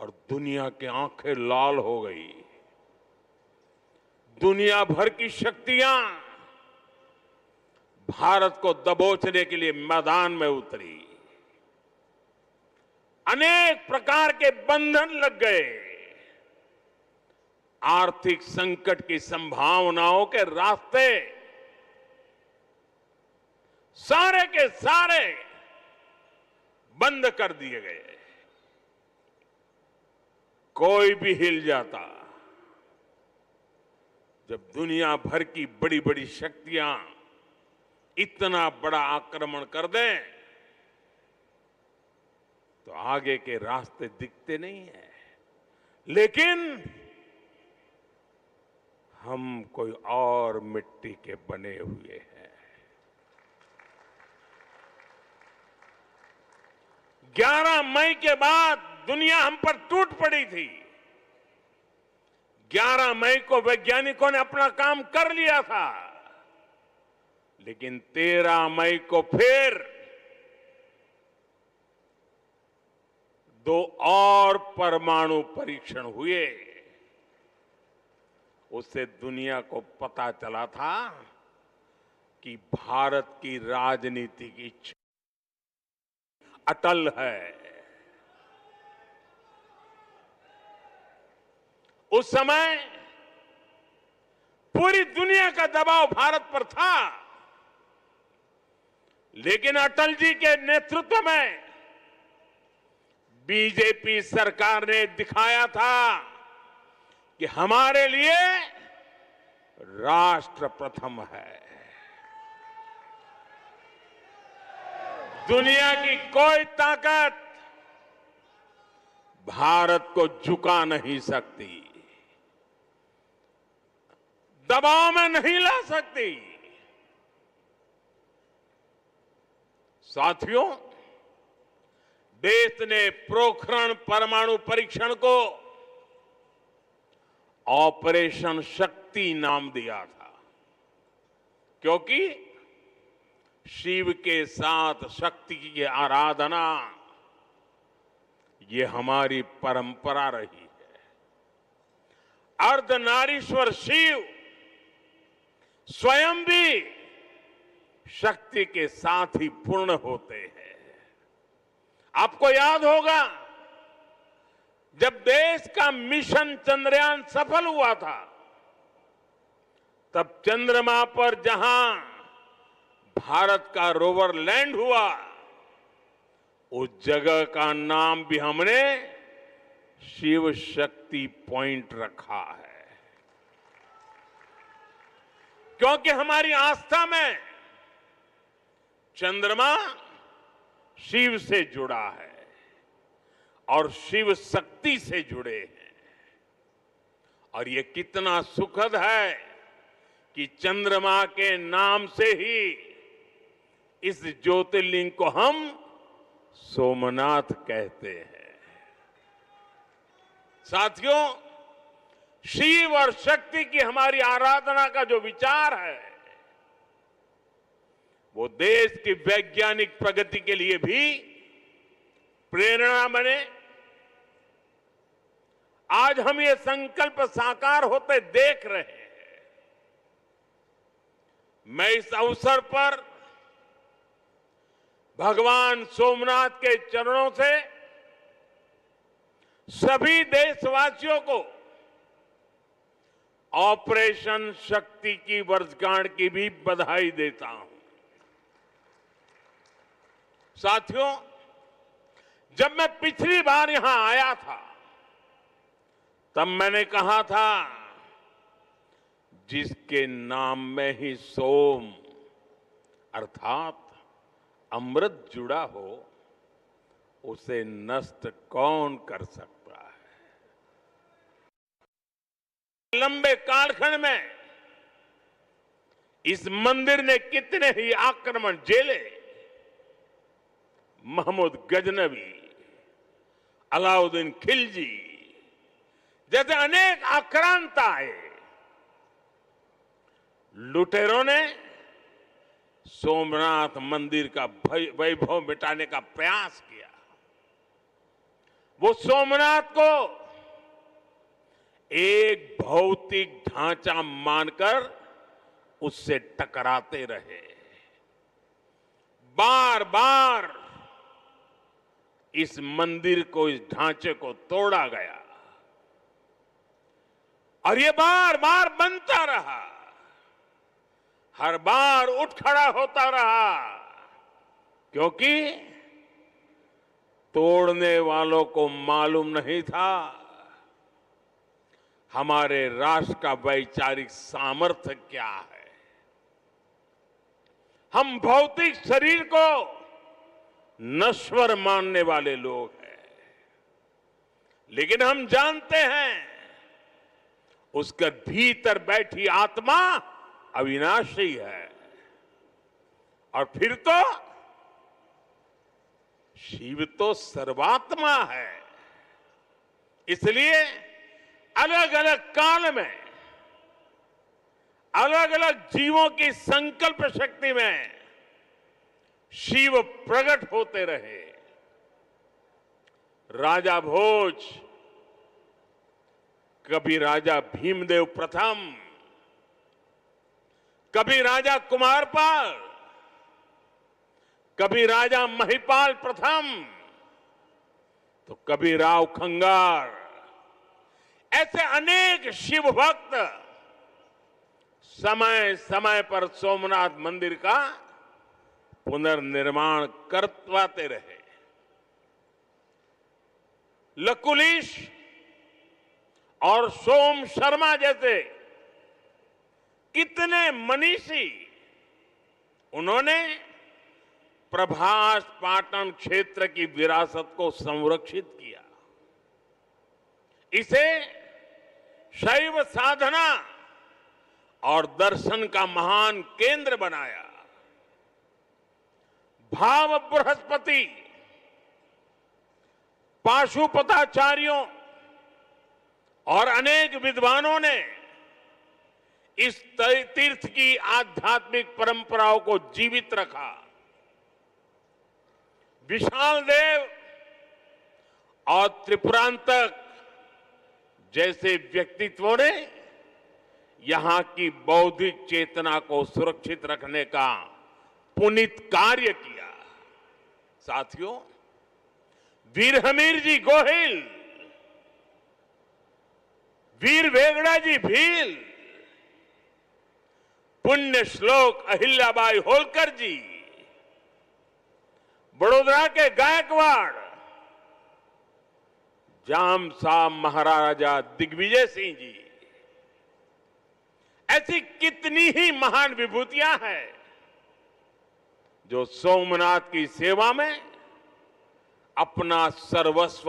और दुनिया की आंखें लाल हो गई। दुनिया भर की शक्तियां भारत को दबोचने के लिए मैदान में उतरी। अनेक प्रकार के बंधन लग गए। आर्थिक संकट की संभावनाओं के रास्ते सारे के सारे बंद कर दिए गए। कोई भी हिल जाता। जब दुनिया भर की बड़ी बड़ी शक्तियां इतना बड़ा आक्रमण कर दें तो आगे के रास्ते दिखते नहीं है। लेकिन हम कोई और मिट्टी के बने हुए हैं। 11 मई के बाद दुनिया हम पर टूट पड़ी थी। 11 मई को वैज्ञानिकों ने अपना काम कर लिया था, लेकिन 13 मई को फिर 2 और परमाणु परीक्षण हुए। उससे दुनिया को पता चला था कि भारत की राजनीति की इच्छा अटल है। उस समय पूरी दुनिया का दबाव भारत पर था, लेकिन अटल जी के नेतृत्व में बीजेपी सरकार ने दिखाया था कि हमारे लिए राष्ट्र प्रथम है। दुनिया की कोई ताकत भारत को झुका नहीं सकती, दबाव में नहीं ला सकती। साथियों, देश ने पोखरण परमाणु परीक्षण को ऑपरेशन शक्ति नाम दिया था, क्योंकि शिव के साथ शक्ति की आराधना ये हमारी परंपरा रही है। अर्धनारीश्वर शिव स्वयं भी शक्ति के साथ ही पूर्ण होते हैं। आपको याद होगा, जब देश का मिशन चंद्रयान सफल हुआ था, तब चंद्रमा पर जहां भारत का रोवर लैंड हुआ, उस जगह का नाम भी हमने शिव शक्ति पॉइंट रखा है, क्योंकि हमारी आस्था में चंद्रमा शिव से जुड़ा है और शिव शक्ति से जुड़े हैं। और ये कितना सुखद है कि चंद्रमा के नाम से ही इस ज्योतिर्लिंग को हम सोमनाथ कहते हैं। साथियों, शिव और शक्ति की हमारी आराधना का जो विचार है, वो देश की वैज्ञानिक प्रगति के लिए भी प्रेरणा बने। आज हम ये संकल्प साकार होते देख रहे हैं। मैं इस अवसर पर भगवान सोमनाथ के चरणों से सभी देशवासियों को ऑपरेशन शक्ति की वर्षगांठ की भी बधाई देता हूं। साथियों, जब मैं पिछली बार यहां आया था, तब मैंने कहा था, जिसके नाम में ही सोम अर्थात अमृत जुड़ा हो, उसे नष्ट कौन कर सकता है। लंबे कालखंड में इस मंदिर ने कितने ही आक्रमण झेले। महमूद गजनवी, अलाउद्दीन खिलजी जैसे अनेक आक्रांता आए। लुटेरों ने सोमनाथ मंदिर का वैभव मिटाने का प्रयास किया। वो सोमनाथ को एक भौतिक ढांचा मानकर उससे टकराते रहे। बार बार इस मंदिर को, इस ढांचे को तोड़ा गया और ये बार बार बनता रहा, हर बार उठ खड़ा होता रहा, क्योंकि तोड़ने वालों को मालूम नहीं था हमारे राष्ट्र का वैचारिक सामर्थ्य क्या है। हम भौतिक शरीर को नश्वर मानने वाले लोग हैं, लेकिन हम जानते हैं उसके भीतर बैठी आत्मा अविनाशी है। और फिर तो शिव तो सर्वात्मा है। इसलिए अलग अलग काल में अलग अलग जीवों की संकल्प शक्ति में शिव प्रकट होते रहे। राजा भोज, कभी राजा भीमदेव प्रथम, कभी राजा कुमारपाल, कभी राजा महिपाल प्रथम, तो कभी राव खंगार, ऐसे अनेक शिव भक्त समय समय पर सोमनाथ मंदिर का पुनर्निर्माण करवाते रहे। लकुलिश और सोम शर्मा जैसे कितने मनीषी, उन्होंने प्रभास पाटन क्षेत्र की विरासत को संरक्षित किया, इसे शैव साधना और दर्शन का महान केंद्र बनाया। भाव बृहस्पति, पाशुपताचार्यों और अनेक विद्वानों ने इस तीर्थ की आध्यात्मिक परंपराओं को जीवित रखा। विशाल देव और त्रिपुरांतक जैसे व्यक्तित्वों ने यहां की बौद्धिक चेतना को सुरक्षित रखने का पुनीत कार्य किया। साथियों, वीर हमीर जी गोहिल, वीर वेगड़ा जी भील, पुण्य श्लोक अहिल्याबाई होलकर जी, बड़ोदरा के गायकवाड़ जाम साहब महाराजा दिग्विजय सिंह जी, ऐसी कितनी ही महान विभूतियां हैं जो सोमनाथ की सेवा में अपना सर्वस्व